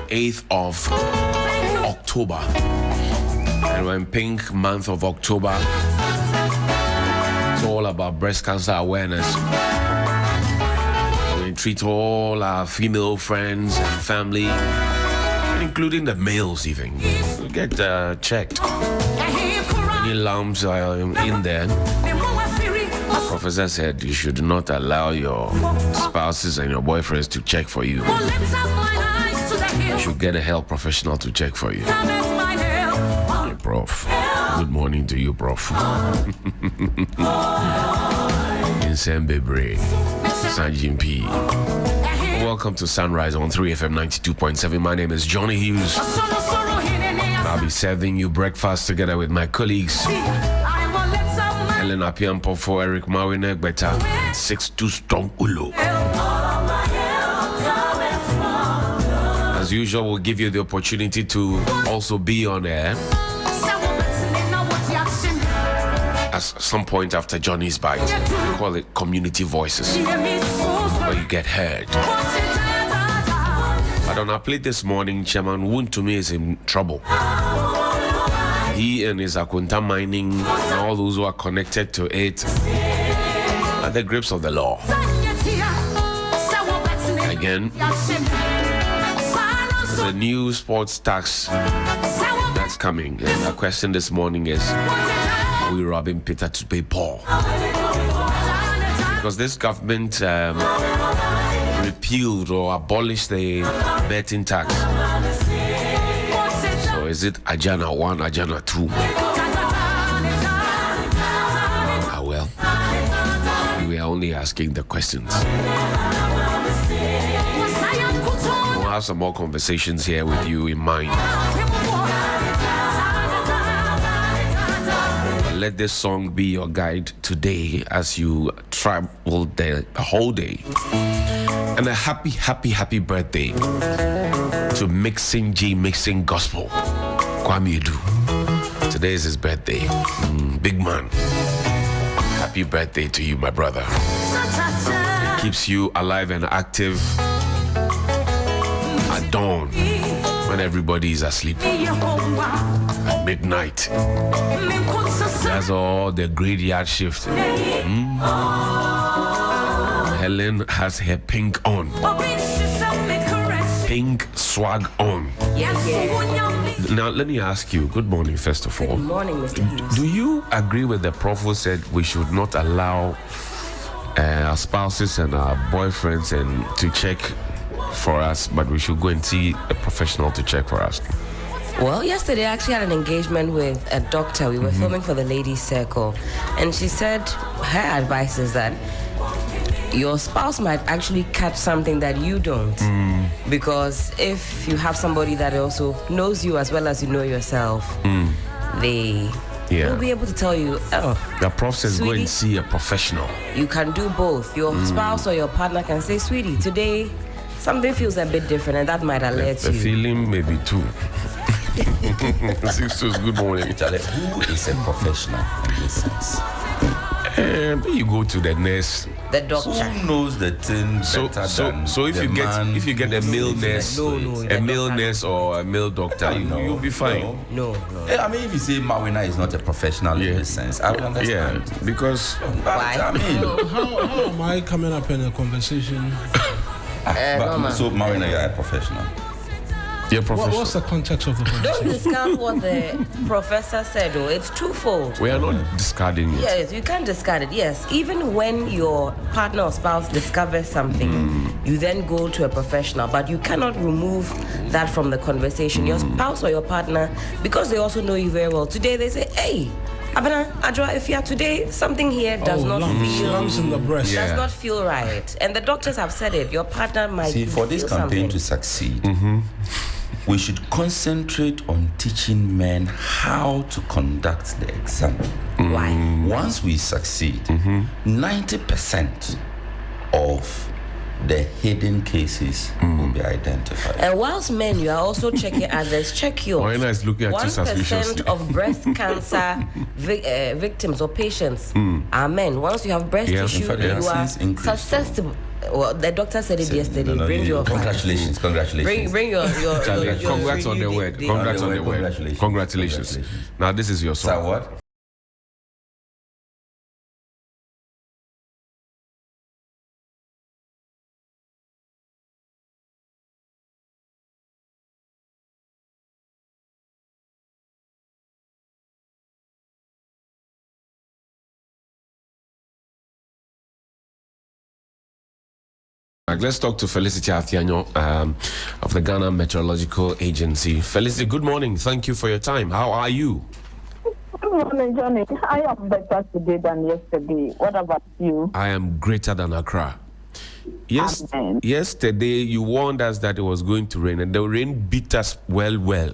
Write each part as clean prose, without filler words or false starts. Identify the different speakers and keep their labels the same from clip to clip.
Speaker 1: 8th of October. And we're in pink month of October. It's all about breast cancer awareness. We treat all our female friends and family, including the males even. We get checked. Any lumps are in there. The professor said you should not allow your spouses and your boyfriends to check for you. You should get a health professional to check for you. Hey, Prof. Good morning to you, Prof. Insane Bebre, Sanjin P. Welcome to Sunrise on 3FM 92.7. My name is Johnnie Hughes. I'll be serving you breakfast together with my colleagues Helen Apiampo for Eric Mawinek Beta 6-2 Strong Ulo. As usual, we'll give you the opportunity to also be on air at some point after Johnny's Bite. We call it Community Voices, where you get heard. But on our plate this morning, Chairman Woon to me is in trouble. He and his Akunta mining and all those who are connected to it are the grips of the law. Again, the new sports tax that's coming. And the question this morning is, are we robbing Peter to pay Paul? Because this government repealed or abolished the betting tax. So is it Ajana 1, Ajana 2? Ah, well, we are only asking the questions. We'll have some more conversations here with you in mind. But let this song be your guide today as you travel the whole day. And a happy, happy, happy birthday to Mixing G, Mixing Gospel, Kwame Edu. Today is his birthday. Big man. Happy birthday to you, my brother. It keeps you alive and active at dawn when everybody is asleep. At midnight. That's all the graveyard shift. Helen has her pink on. Pink swag on. Now, let me ask you, good morning, first of all.
Speaker 2: Good morning, Mr. Hughes.
Speaker 1: Do you agree with the prof who said we should not allow our spouses and our boyfriends to check for us, but we should go and see a professional to check for us?
Speaker 2: Well, yesterday I actually had an engagement with a doctor. We were filming for the Ladies Circle, and she said her advice is that your spouse might actually catch something that you don't. Because if you have somebody that also knows you as well as you know yourself, they will be able to tell you, oh,
Speaker 1: the prof says
Speaker 2: sweetie,
Speaker 1: go and see a professional.
Speaker 2: You can do both. Your spouse or your partner can say, sweetie, today something feels a bit different, and that might alert
Speaker 1: The
Speaker 2: you.
Speaker 1: feeling maybe too. 6-2, good morning.
Speaker 3: Charlie, who is a professional in this sense?
Speaker 1: You go to the nurse.
Speaker 2: The doctor.
Speaker 3: Who knows the thing better than
Speaker 1: So if
Speaker 3: the
Speaker 1: you get a male nurse, a male nurse or a male doctor, you'll be fine.
Speaker 2: No.
Speaker 3: I mean, if you say Mawina is not a professional in this sense, I will understand.
Speaker 1: Yeah, because
Speaker 2: Why?
Speaker 3: I mean,
Speaker 4: How am I coming up in a conversation?
Speaker 3: so Mawina, you're a professional.
Speaker 1: you're professional.
Speaker 4: What's the context of the
Speaker 2: Don't
Speaker 4: conversation?
Speaker 2: discount what the professor said, though. It's twofold.
Speaker 1: We are not discarding it.
Speaker 2: Yes, you can't discard it. Yes, even when your partner or spouse discovers something, you then go to a professional, but you cannot remove that from the conversation. Your spouse or your partner, because they also know you very well, today they say, hey, Abana, Adra, if you are today, something here does not feel
Speaker 4: lumps in the breast.
Speaker 1: Yeah.
Speaker 2: does not feel right. And the doctors have said it. Your partner might
Speaker 3: See, for this
Speaker 2: feel
Speaker 3: campaign
Speaker 2: something.
Speaker 3: to succeed, we should concentrate on teaching men how to conduct the exam.
Speaker 2: Why?
Speaker 3: Once we succeed, 90% of the hidden cases will be identified.
Speaker 2: And whilst men, you are also checking others, check yours.
Speaker 1: Moina is looking at you
Speaker 2: 1%
Speaker 1: suspiciously.
Speaker 2: of breast cancer victims or patients are men. Once you have breast
Speaker 1: Yeah.
Speaker 2: tissue,
Speaker 3: In fact, there
Speaker 2: you
Speaker 3: are
Speaker 2: are
Speaker 3: since increased,
Speaker 2: susceptible. Well, the doctor said it yesterday.
Speaker 3: No,
Speaker 2: Bring your
Speaker 3: congratulations.
Speaker 2: Bring your
Speaker 1: Charlie, congrats on the
Speaker 2: really
Speaker 1: word.
Speaker 2: big-
Speaker 1: Congrats on the word.
Speaker 3: Congratulations.
Speaker 1: Congratulations. Now this is your
Speaker 3: So
Speaker 1: song.
Speaker 3: what?
Speaker 1: Let's talk to Felicity Atiano of the Ghana Meteorological Agency. Felicity, good morning. Thank you for your time. How are you?
Speaker 5: Good morning, Johnny. I am better today than yesterday. What about you?
Speaker 1: I am greater than Accra. Yes,
Speaker 5: Amen.
Speaker 1: yesterday you warned us that it was going to rain, and the rain beat us well.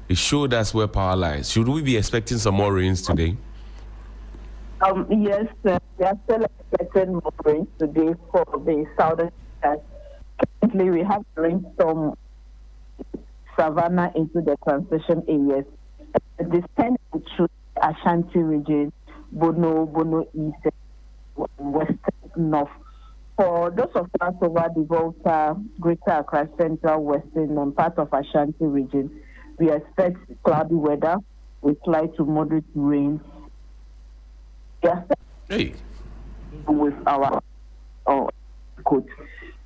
Speaker 1: It showed us where power lies. Should we be expecting some more rains today?
Speaker 5: Yes, we are still expecting more rain today for the southern states. Currently, we have rainstorm Savannah into the transition areas. This tends to Ashanti region, Bono East, West, North. For those of us over the Volta, Greater Accra, Central, Western, and part of Ashanti region, we expect cloudy weather with light to moderate rain. Yes,
Speaker 1: Hey.
Speaker 5: with our coat.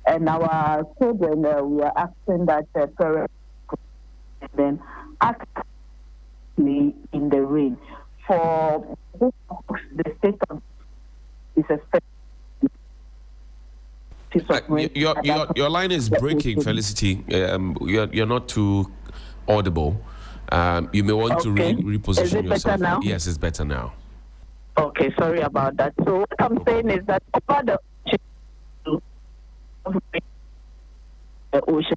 Speaker 5: And our children, we are asking that parents then act in the rain. For the state of is expected.
Speaker 1: Your line is breaking, Felicity. You're not too audible. You may want to reposition
Speaker 5: Is it
Speaker 1: yourself.
Speaker 5: better now?
Speaker 1: Yes, it's better now.
Speaker 5: Okay, sorry about that. So what I'm saying is that over the ocean.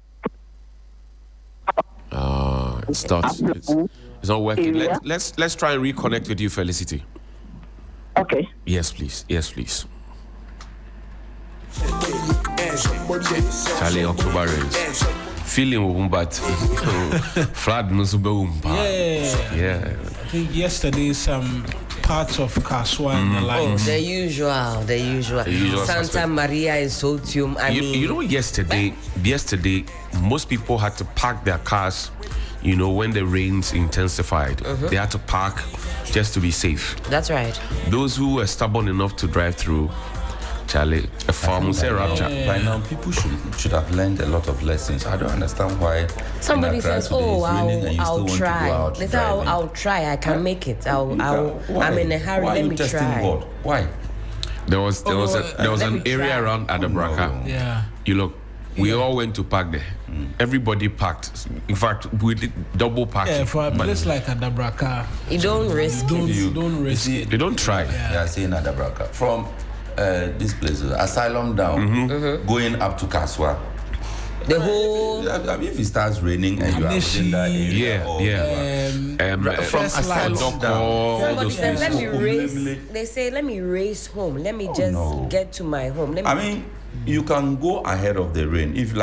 Speaker 1: It starts. It's not working. Let's try and reconnect with you, Felicity.
Speaker 5: Okay.
Speaker 1: Yes, please. Charlie, October rains. Feeling but flood no
Speaker 4: Yeah. I think yesterday some parts of Kaswa and the
Speaker 2: Oh,
Speaker 4: like.
Speaker 2: the usual. Santa
Speaker 1: suspect.
Speaker 2: Maria is Soltium.
Speaker 1: You know, yesterday, most people had to park their cars. You know, when the rains intensified, they had to park just to be safe.
Speaker 2: That's right.
Speaker 1: Those who were stubborn enough to drive through, Charlie, a farm say rapture.
Speaker 3: By now, people should have learned a lot of lessons. I don't understand why.
Speaker 2: Somebody
Speaker 3: in Accra
Speaker 2: says,
Speaker 3: today
Speaker 2: "Oh,
Speaker 3: it's raining and you still
Speaker 2: I'll
Speaker 3: want to go
Speaker 2: try."
Speaker 3: out
Speaker 2: They say,
Speaker 3: driving.
Speaker 2: "I'll try. I can make it.
Speaker 3: Why?
Speaker 2: I'm in a hurry.
Speaker 3: Why are
Speaker 2: Let
Speaker 3: you
Speaker 2: me
Speaker 3: testing
Speaker 2: try."
Speaker 3: God? Why?
Speaker 1: There was
Speaker 2: let
Speaker 1: an
Speaker 2: me
Speaker 1: area
Speaker 2: try.
Speaker 1: around Adabraka.
Speaker 4: Yeah.
Speaker 1: You look, we all went to park there. Everybody parked. In fact, we did double parking.
Speaker 4: Yeah, for a place like Adabraka,
Speaker 2: You don't risk it.
Speaker 4: don't risk it.
Speaker 1: They don't try.
Speaker 3: They are saying Adabraka. From this place, Asylum down, going up to Kaswa.
Speaker 2: The whole
Speaker 3: I mean, if it starts raining and you are within that area,
Speaker 1: From
Speaker 4: First
Speaker 1: Asylum
Speaker 4: light.
Speaker 1: down, all
Speaker 2: somebody
Speaker 1: those
Speaker 2: said, "Let
Speaker 1: places.
Speaker 2: me race." They say, "Let me race home. Let me just
Speaker 3: no.
Speaker 2: get to my home." Let me
Speaker 3: I mean, you can go ahead of the rain. If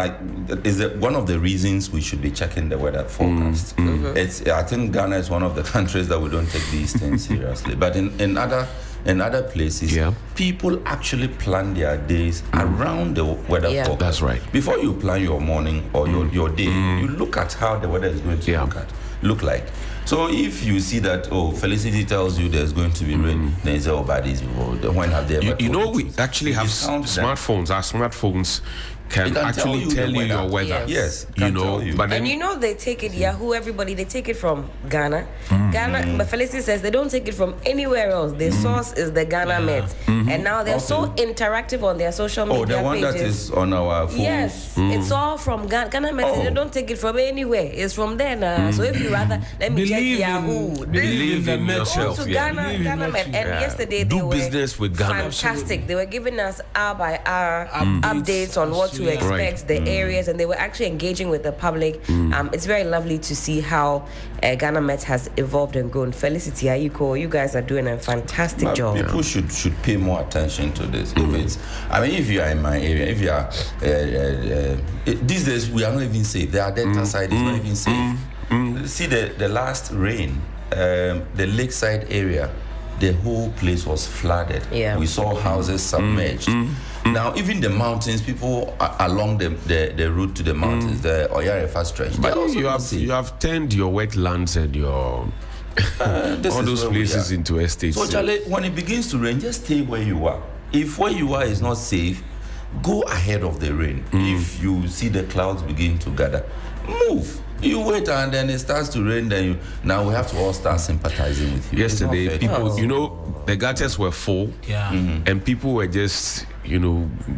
Speaker 3: is one of the reasons we should be checking the weather forecast. I think Ghana is one of the countries that we don't take these things seriously. But in other places, people actually plan their days around the weather forecast.
Speaker 1: That's right.
Speaker 3: Before you plan your morning or your day, you look at how the weather is going to look like. So if you see that, Felicity tells you there's going to be rain, then you say, but these people, when have they ever
Speaker 1: You know,
Speaker 3: told
Speaker 1: we
Speaker 3: you?
Speaker 1: actually have smartphones. Our smartphones can actually tell you your weather.
Speaker 3: Yes,
Speaker 1: you know, but then
Speaker 2: and you know they take it, Yahoo, everybody, they take it from Ghana. Ghana, but Felicity says they don't take it from anywhere else. The source is the Ghana Met. And now they're so interactive on their social media
Speaker 3: the one
Speaker 2: pages.
Speaker 3: that is on our phone.
Speaker 2: Yes, it's all from Ghana Met. They don't take it from anywhere. It's from there now. So if you rather, let me check Yahoo.
Speaker 1: believe in
Speaker 2: Go
Speaker 1: yourself.
Speaker 2: to
Speaker 1: Yeah.
Speaker 2: Ghana Met. And yesterday they
Speaker 1: Do
Speaker 2: were
Speaker 1: business with Ghana.
Speaker 2: fantastic. They were giving us hour by hour updates on what to expect, the areas, and they were actually engaging with the public. It's very lovely to see how Ghana Met has evolved and grown. Felicity Ayiko, you guys are doing a fantastic job.
Speaker 3: People should pay more attention to this. If you are in my area, if you are these days we are not even safe. The Delta side is not even safe. See the last rain, the lakeside area, the whole place was flooded.
Speaker 2: Yeah.
Speaker 3: We saw houses submerged. Now, even the mountains, people along the route to the mountains, the Oyarefa stretch.
Speaker 1: But you have turned your wetlands and your all those places into estates.
Speaker 3: So, Charlie, when it begins to rain, just stay where you are. If where you are is not safe, go ahead of the rain. If you see the clouds begin to gather, move. You wait and then it starts to rain. Now we have to all start sympathizing with you.
Speaker 1: Yesterday, people, the gutters were full, and people were just,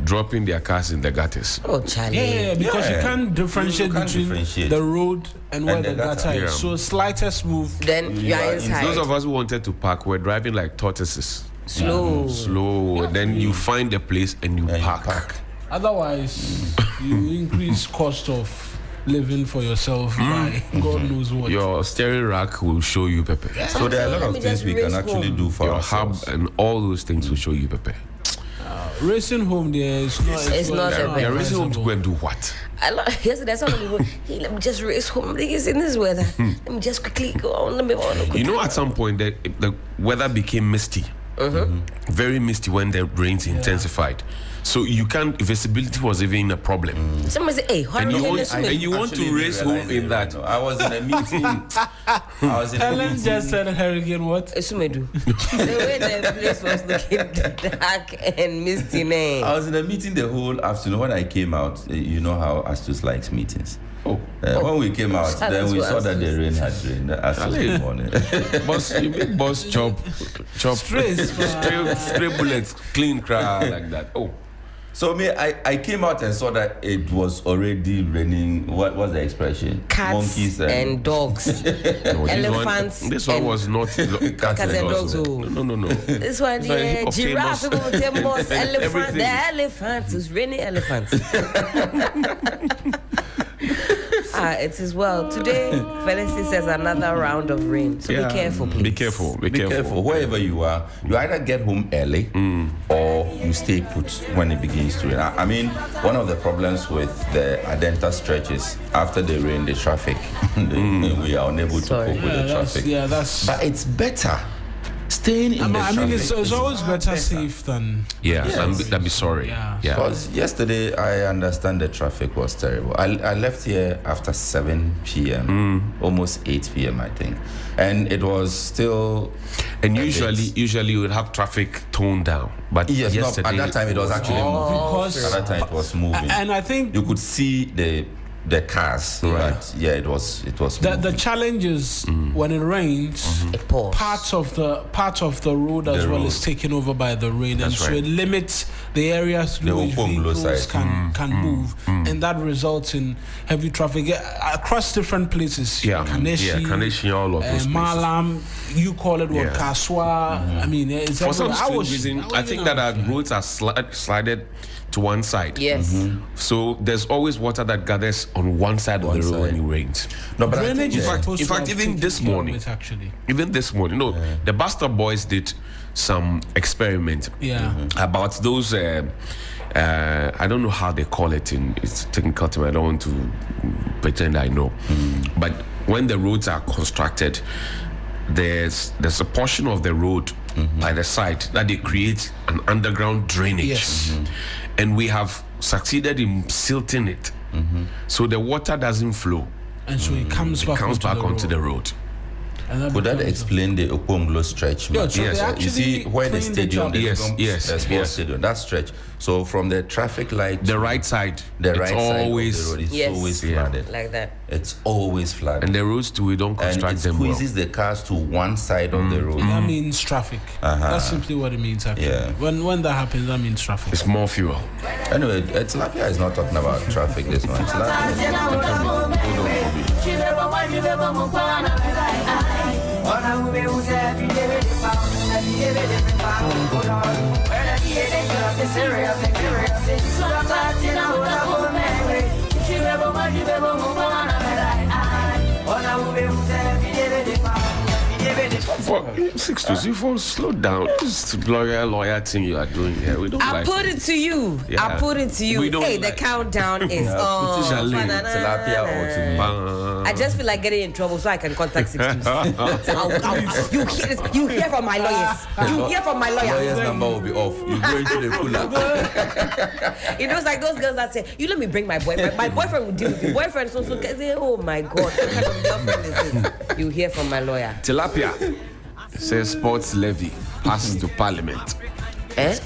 Speaker 1: dropping their cars in the gutters.
Speaker 2: Oh, Charlie.
Speaker 4: Yeah, because you can't differentiate between the road and where the gutter is.
Speaker 1: Yeah.
Speaker 4: So slightest move,
Speaker 2: Then you are inside.
Speaker 1: Those of us who wanted to park were driving like tortoises.
Speaker 2: Slow.
Speaker 1: And then you find a place and you park.
Speaker 4: Otherwise, you increase cost of living for yourself by God knows what.
Speaker 1: Your steering rack will show you Pepe.
Speaker 3: So there are a lot of things we can actually do for
Speaker 1: Your
Speaker 3: ourselves.
Speaker 1: hub and all those things will show you Pepe.
Speaker 4: Racing home there is not.
Speaker 2: It's not a bad
Speaker 1: You're racing home to go and do what?
Speaker 2: Yesterday, some people, hey, let me just race home. It's in this weather. Let me just quickly go on. Let me go.
Speaker 1: At some point, the weather became misty. Very misty when the rains intensified. So you can't, visibility was even a problem.
Speaker 2: Somebody say, hey,
Speaker 1: And you want to race home in that.
Speaker 3: I was in a meeting.
Speaker 4: Helen just said hurricane what?
Speaker 2: Sumedu. The way the place was looking dark and misty, man.
Speaker 3: I was in a meeting the whole afternoon. When I came out, you know how Astus likes meetings. When we came out, then we saw that the rain had rained. Astus morning.
Speaker 1: Boss chop stray bullets, clean cry like that.
Speaker 3: So I came out and saw that it was already raining. What was the expression?
Speaker 2: Cats
Speaker 3: monkeys
Speaker 2: and dogs. Elephants.
Speaker 1: This one was not
Speaker 2: cats and dogs.
Speaker 1: No.
Speaker 2: This one, giraffe, elephant.
Speaker 1: Everything.
Speaker 2: The elephants. It's raining elephants. It is well. Today, Felicity says another round of rain. So be careful, please.
Speaker 1: Be careful.
Speaker 3: Be careful. Wherever you are, you either get home early or you stay put when it begins to rain. I mean, one of the problems with the Adenta stretch is after the rain, the traffic. We are unable to cope with the traffic. But it's better staying in the traffic.
Speaker 4: It's always better safe than.
Speaker 1: That'd be sorry.
Speaker 3: Because yesterday, I understand the traffic was terrible. I left here after 7 p.m., almost 8 p.m., I think. And it was still.
Speaker 1: And usually you would have traffic toned down. But yesterday,
Speaker 3: at that time, it was actually moving.
Speaker 4: Because
Speaker 3: at that time, it was moving.
Speaker 4: And I think
Speaker 3: you could see the cars, right? But it was.
Speaker 4: The challenge is when it rains,
Speaker 2: it pours.
Speaker 4: Part of the road as well is taken over by the rain, and so it limits the areas through which vehicles can move, and that results in heavy traffic across different places.
Speaker 1: Kaneshi, all of those
Speaker 4: Malam, you call it what? Kaswa. I mean, it's
Speaker 1: for some strange reason. I think that our roads are slided to one side.
Speaker 2: Yes.
Speaker 1: So there's always water that gathers on one side of the road when it rains.
Speaker 3: No, but
Speaker 4: drainage
Speaker 3: in
Speaker 4: fact,
Speaker 1: even this morning, the Buster Boys did some experiment about those. I don't know how they call it in its technical term. I don't want to pretend I know. But when the roads are constructed, there's a portion of the road by the side that they create an underground drainage.
Speaker 4: Yes.
Speaker 1: And we have succeeded in silting it, so the water doesn't flow,
Speaker 4: and so it comes back
Speaker 1: onto the road.
Speaker 3: Could that explain the Oponglo stretch?
Speaker 4: Yeah, so yes.
Speaker 3: You see where the stadium, the
Speaker 1: sports
Speaker 3: stadium, that stretch. So from the traffic light,
Speaker 1: the right side,
Speaker 3: it's
Speaker 1: always
Speaker 3: side of the road is always flooded.
Speaker 2: Like that.
Speaker 3: It's always flooded.
Speaker 1: And the roads too, we don't construct them well.
Speaker 3: And it squeezes the cars to one side of the road.
Speaker 4: That means traffic. That's simply what it means. Actually, when that happens, that means traffic.
Speaker 1: It's more fuel.
Speaker 3: Anyway, Tilapia is not talking about traffic this one.
Speaker 1: For 624, slow down. This lawyer thing you are doing here. We don't
Speaker 2: I put it to you.
Speaker 1: Yeah.
Speaker 2: I put it to you.
Speaker 1: We don't
Speaker 2: Hey, the countdown is on.
Speaker 3: Tilapia or to me.
Speaker 2: I just feel like getting in trouble so I can contact 60s. You hear from my lawyers. You hear from my lawyer.
Speaker 3: Lawyer's number will be off. You go into the cooler.
Speaker 2: It was like those girls that say, "You let me bring my boyfriend. My boyfriend will deal with you. Boyfriend so say, oh my God, what kind of girlfriend is this?" You hear from my lawyer.
Speaker 1: Tilapia says sports levy passed to Parliament.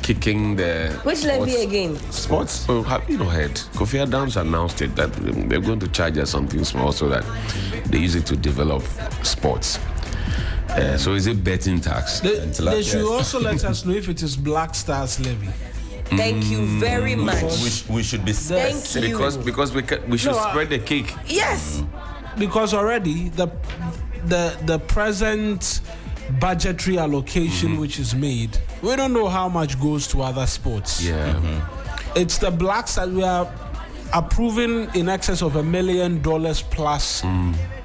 Speaker 1: Kicking the
Speaker 2: which levy again?
Speaker 1: Sports. Oh, have you not heard? Kofi Adams announced it that they're going to charge us something small so that they use it to develop sports. So is it betting tax?
Speaker 4: They should also let us know if it is Black Stars levy.
Speaker 2: Thank you very much.
Speaker 3: We should be
Speaker 2: Thank you.
Speaker 1: Because we should spread the cake.
Speaker 2: Yes.
Speaker 4: Because already the present budgetary allocation which is made, we don't know how much goes to other sports.
Speaker 1: Yeah.
Speaker 4: It's the Black Stars. We are approving in excess of $1 million plus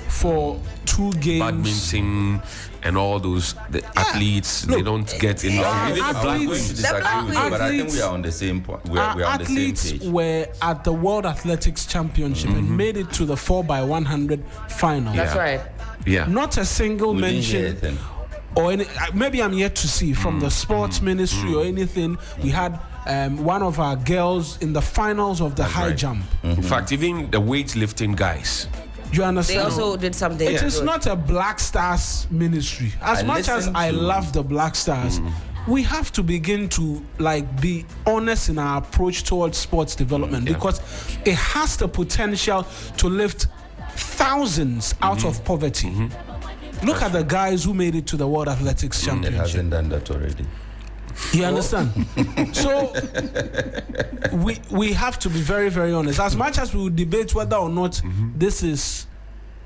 Speaker 4: for 2 games.
Speaker 1: Badminton and all those athletes, they don't get enough.
Speaker 4: Athletes,
Speaker 3: but I think we are on the same point. We are on the same page.
Speaker 4: Athletes were at the World Athletics Championship and made it to the 4x100 final.
Speaker 2: That's right.
Speaker 1: Yeah.
Speaker 4: Not a single mention. Or any, maybe I'm yet to see from the sports ministry or anything. We had one of our girls in the finals of the high jump.
Speaker 1: In fact, even the weightlifting guys.
Speaker 4: You understand?
Speaker 2: They also did something.
Speaker 4: It is not a Black Stars ministry. As much as I love the Black Stars, we have to begin to be honest in our approach towards sports development because it has the potential to lift thousands out of poverty. Look at the guys who made it to the World Athletics Championship.
Speaker 3: It hasn't done that already.
Speaker 4: You understand? So we have to be very, very honest. As much as we will debate whether or not this is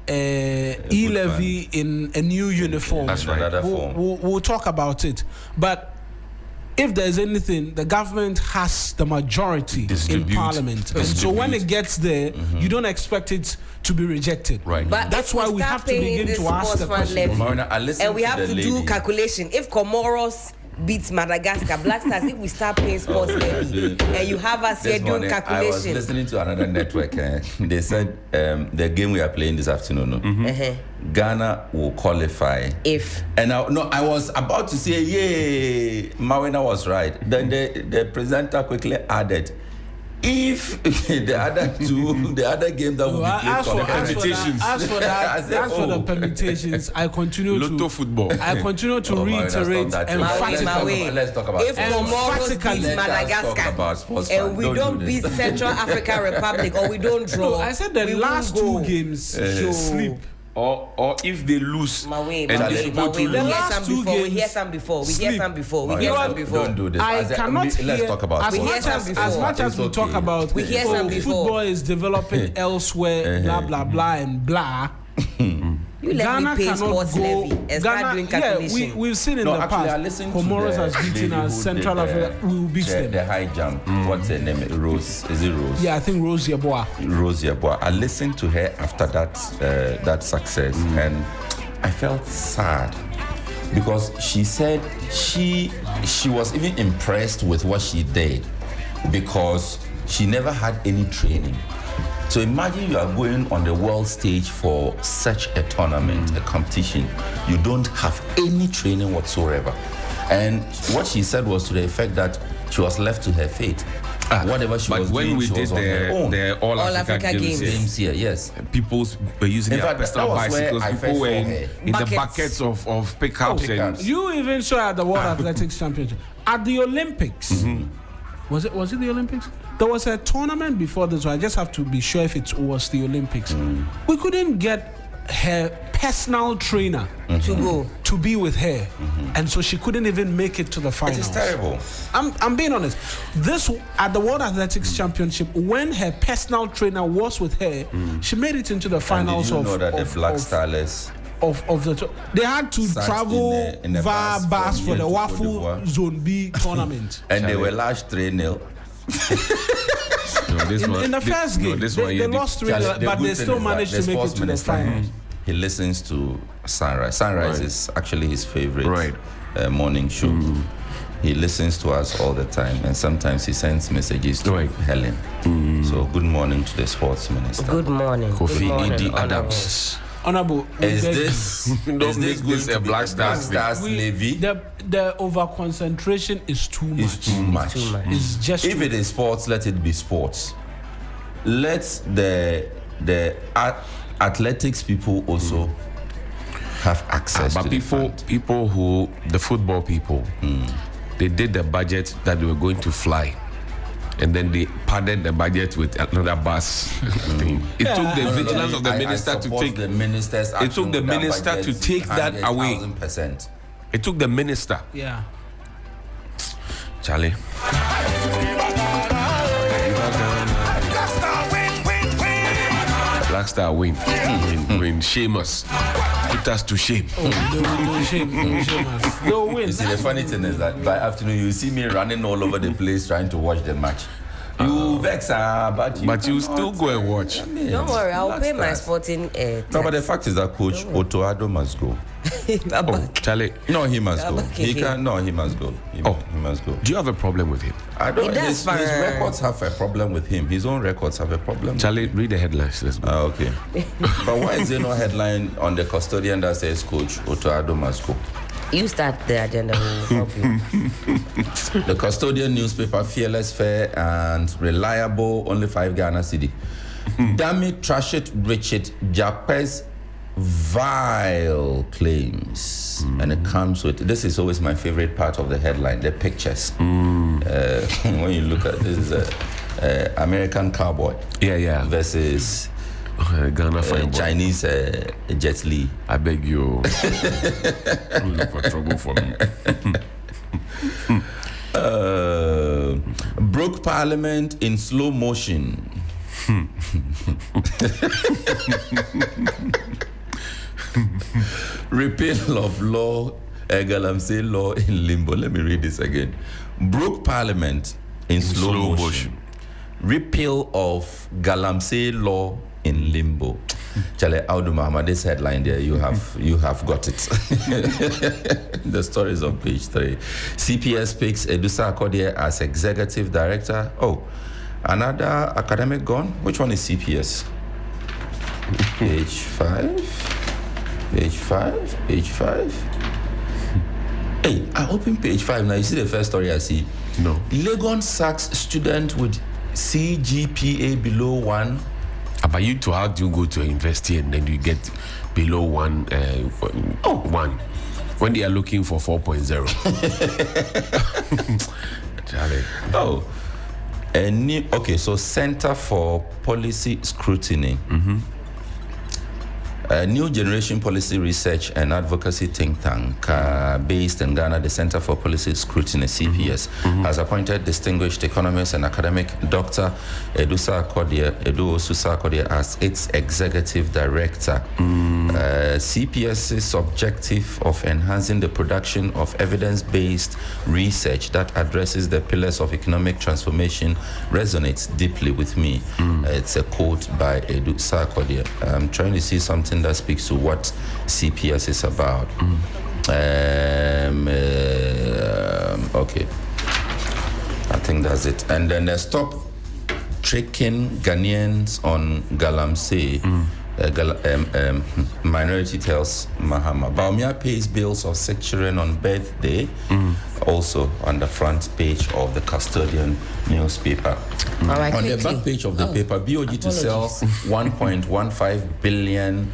Speaker 4: e-levy in a new uniform,
Speaker 1: that's right.
Speaker 4: We'll talk about it. But if there's anything, the government has the majority in Parliament. And so when it gets there, you don't expect it to be rejected.
Speaker 1: Right.
Speaker 2: But
Speaker 4: that's why we have to begin to ask the question.
Speaker 2: And we have to do calculation. If Comoros beats Madagascar, Black Stars, if we start paying sports levy, and you have us here doing calculation.
Speaker 3: I was listening to another network. They said the game we are playing this afternoon, Ghana will qualify
Speaker 2: if.
Speaker 3: And I was about to say, yay, Mawena was right. Then the presenter quickly added, if the other game that will be played for the permutations.
Speaker 4: As for the permutations, I continue
Speaker 1: Lotto football.
Speaker 4: I continue to reiterate emphatically.
Speaker 3: Let's talk about
Speaker 2: if Comoros beats Madagascar and we don't beat Central African Republic or we don't draw.
Speaker 4: No, I said the last 2 games sleep.
Speaker 1: Or if they lose,
Speaker 2: we
Speaker 1: hear
Speaker 2: some before.
Speaker 3: Don't do this.
Speaker 4: Let's talk about as much as we talk about football is developing elsewhere, blah blah blah and blah.
Speaker 2: You let
Speaker 4: Ghana
Speaker 2: me pay sports levy and start doing calculation.
Speaker 4: Yeah, we've seen in the past. Comoros has beaten us. Central Africa, we will beat them.
Speaker 3: The high jump. What's her name? Rose. Is it Rose?
Speaker 4: Yeah, I think Rose Yeboah.
Speaker 3: Rose Yeboah. I listened to her after that success, and I felt sad because she said she was even impressed with what she did because she never had any training. So imagine you are going on the world stage for such a tournament, a competition. You don't have any training whatsoever. And what she said was to the effect that she was left to her fate. Whatever she was doing, she was on her own.
Speaker 1: The All Africa Games
Speaker 3: here, yes.
Speaker 1: People were using their personal bicycles. People were in the buckets of pickups.
Speaker 4: You even saw at the World Athletics Championship. At the Olympics, was it the Olympics? There was a tournament before this, so I just have to be sure if it was the Olympics. We couldn't get her personal trainer to be with her, and so she couldn't even make it to the finals.
Speaker 3: It is terrible.
Speaker 4: I'm being honest. This at the World Athletics Championship, when her personal trainer was with her, she made it into the finals.
Speaker 3: And did you know that the Black Stars
Speaker 4: they had to travel via bus for the Wafu Zone B tournament,
Speaker 3: and they were large 3-0.
Speaker 4: In the first game, they lost 3-0, but they still managed to make it to the finals.
Speaker 3: He listens to Sunrise. Sunrise is actually his favorite morning show. he listens to us all the time, and sometimes he sends messages to Helen. So good morning to the sports minister.
Speaker 2: Good morning.
Speaker 1: Kofi Idi Adams.
Speaker 4: Honorable,
Speaker 3: is this
Speaker 1: a Black Stars
Speaker 3: Navy?
Speaker 4: The over concentration is too much.
Speaker 3: It's too much.
Speaker 4: It's just
Speaker 3: if it is sports, let it be sports. Let the athletics people also have access
Speaker 1: but
Speaker 3: to
Speaker 1: the football people, they did the budget that they were going to fly, and then they padded the budget with another bus. It took the vigilance of the minister to take
Speaker 3: the minister's
Speaker 1: it took the minister to take that away.
Speaker 3: 1,000%.
Speaker 1: It took the minister.
Speaker 4: Yeah.
Speaker 1: Charlie. Black Star win. Shame us. Put us to shame.
Speaker 4: Don't shame us. They'll win.
Speaker 3: You see, the funny thing is that by afternoon you see me running all over the place trying to watch the match. You vex, but
Speaker 1: you still go and watch.
Speaker 2: Don't worry, I'll pay my sporting
Speaker 3: No, but the fact is that Coach Otoado must go.
Speaker 1: Charlie.
Speaker 3: No, he must go. He can. No, he must go. He must go.
Speaker 1: Do you have a problem with him?
Speaker 3: I don't. His records have a problem with him. His own records have a problem.
Speaker 1: Charlie, read the headlines. Let's go.
Speaker 3: Okay. But why is there no headline on the custodian that says Coach Otoado must go?
Speaker 2: You start the agenda. We'll help you.
Speaker 3: The custodian newspaper, fearless, fair, and reliable. Only 5 Ghana cedi. Damn it, trash it, rich it. Japes vile claims, and it comes with. This is always my favorite part of the headline: the pictures. When you look at this, is a American cowboy.
Speaker 1: Yeah.
Speaker 3: Versus.
Speaker 1: Ghana
Speaker 3: Chinese Jet Li.
Speaker 1: I beg you. Don't look for trouble for me.
Speaker 3: Broke Parliament in slow motion. Repeal of law, Galamsey law in limbo. Let me read this again. Broke Parliament in slow motion. Repeal of Galamsey law in limbo. Charlie Audu Mahama, this headline there, you have got it. The story is on page 3. CPS picks Edusa Akodie as executive director. Oh, another academic gone. Which one is CPS? Page 5. Hey, I open page 5 now. You see the first story I see?
Speaker 1: No.
Speaker 3: Legon sacks student with CGPA below 1.
Speaker 1: But you to how do you go to a university and then you get below 1 1 when they are looking for 4.0? Charlie.
Speaker 3: Oh. So Center for Policy Scrutiny. A new generation policy research and advocacy think tank based in Ghana, the Center for Policy Scrutiny, CPS, has appointed distinguished economist and academic Dr. Edu Osusa Akodie as its executive director. CPS's objective of enhancing the production of evidence-based research that addresses the pillars of economic transformation resonates deeply with me. It's a quote by Edu Akodie. I'm trying to see something that speaks to what CPS is about. Okay, I think that's it. And then stop tricking Ghanaians on Galamsey. Minority tells Mahama. Baumia pays bills of 6 children on birthday. Also on the front page of the custodian newspaper.
Speaker 2: All right,
Speaker 3: on the back page of the paper, BOG to sell 1.15 billion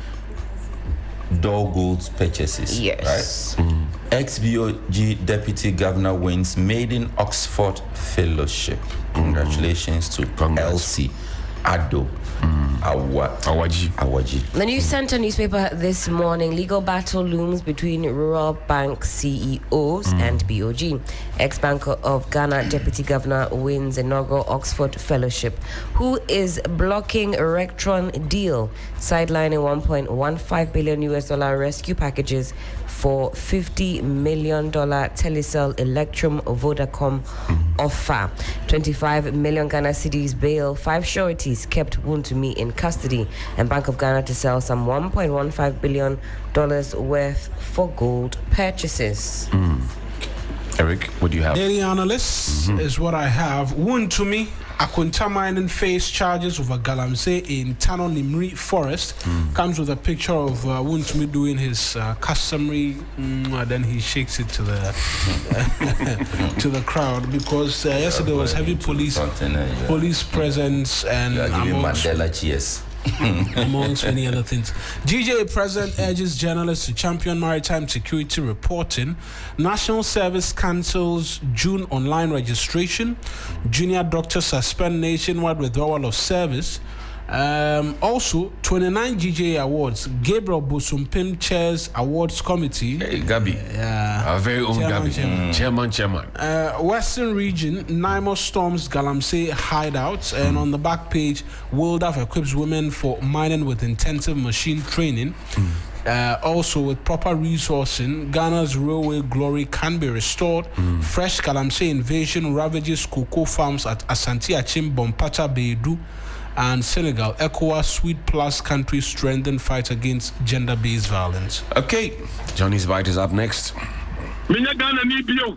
Speaker 3: door goods purchases.
Speaker 2: Yes.
Speaker 3: Right? Ex-BOG Deputy Governor wins Maiden Oxford Fellowship. Congratulations to Elsie Ado. Awaji.
Speaker 2: The New Center newspaper this morning: legal battle looms between rural bank CEOs and BOG. Ex-Bank of Ghana Deputy Governor wins inaugural Oxford Fellowship. Who is blocking Rectron deal, sidelining $1.15 billion rescue packages for $50 million Telecel Electrum Vodacom offer. 25 million Ghana cedis bail, 5 sureties kept Wontumi in custody, and Bank of Ghana to sell some $1.15 billion worth for gold purchases.
Speaker 1: Eric, what do you have?
Speaker 4: Daily Analyst is what I have. Wontumi Akuntaminen face charges over Galamsey in Tano Nimri Forest. Comes with a picture of Wontumi doing his customary, then he shakes it to the to the crowd because yesterday was heavy police presence and
Speaker 3: Mandela cheers.
Speaker 4: amongst many other things. GJA President urges journalists to champion maritime security reporting. National Service cancels June online registration. Junior doctors suspend nationwide withdrawal of service. Also, 29 GJA awards. Gabriel Bosumpim chairs awards committee.
Speaker 1: Hey, Gabi. Our very own Gabi. Chairman.
Speaker 4: Western region, Naimo storms Galamsey hideouts. And on the back page, Wildaf equips women for mining with intensive machine training. Also, with proper resourcing, Ghana's railway glory can be restored. Fresh Galamsey invasion ravages cocoa farms at Asante Achim, Bompacha, Beidu, and Senegal. ECOWAS Sweet Plus countries strengthen fight against gender-based violence.
Speaker 1: Okay, Johnny's Bite is up next.
Speaker 6: Minya Ghana ni bio.